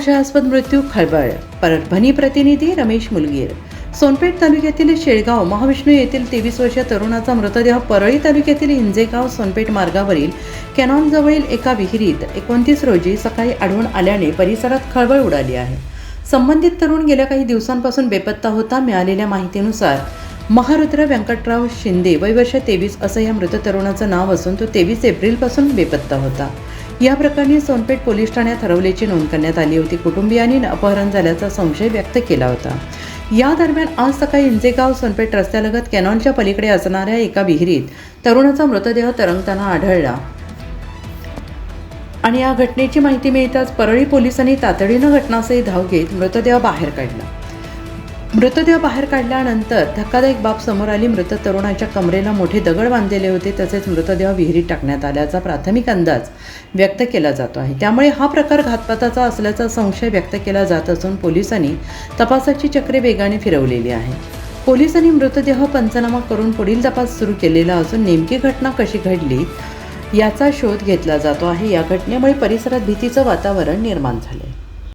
संशयास्पद मृत्यू, खळबळ. परभणी प्रतिनिधी रमेश मुलगीर. सोनपेठ तालुक्यातील शेळगाव महाविष्णू येथील 23 वर्षीय तरुणाचा मृतदेह परळी तालुक्यातील इंजेगाव सोनपेठ मार्गावरील कॅनॉनजवळील एका विहिरीत 29 रोजी सकाळी आढळून आल्याने परिसरात खळबळ उडाली आहे. संबंधित तरुण गेल्या काही दिवसांपासून बेपत्ता होता. मिळालेल्या माहितीनुसार महारुद्र व्यंकटराव शिंदे वय वर्ष 23 असं या मृत तरुणाचं नाव असून तो 23 एप्रिलपासून बेपत्ता होता. या प्रकरणी सोनपेठ पोलीस ठाण्यात हरवल्याची नोंद करण्यात आली होती. कुटुंबियांनी अपहरण झाल्याचा संशय व्यक्त केला होता. या दरम्यान आज सकाळी इंजेगाव सोनपेठ रस्त्यालगत कॅनॉनच्या पलीकडे असणाऱ्या एका विहिरीत तरुणाचा मृतदेह तरंगताना आढळला आणि या घटनेची माहिती मिळताच परळी पोलिसांनी तातडीनं घटनास्थळी धाव घेत मृतदेह बाहेर काढल्यानंतर धक्कादायक बाब समोर आली. मृत तरुणाच्या कमरेला मोठे दगड बांधलेले होते. तसेच मृतदेह विहिरीत टाकण्यात आल्याचा प्राथमिक अंदाज व्यक्त केला जातो आहे. त्यामुळे हा प्रकार घातपाताचा असल्याचा संशय व्यक्त केला जात असून पोलिसांनी तपासाची चक्रे वेगाने फिरवलेली आहे. पोलिसांनी मृतदेह पंचनामा करून पुढील तपास सुरू केलेला असून नेमकी घटना कशी घडली याचा शोध घेतला जातो आहे. या घटनेमुळे परिसरात भीतीचं वातावरण निर्माण झाले.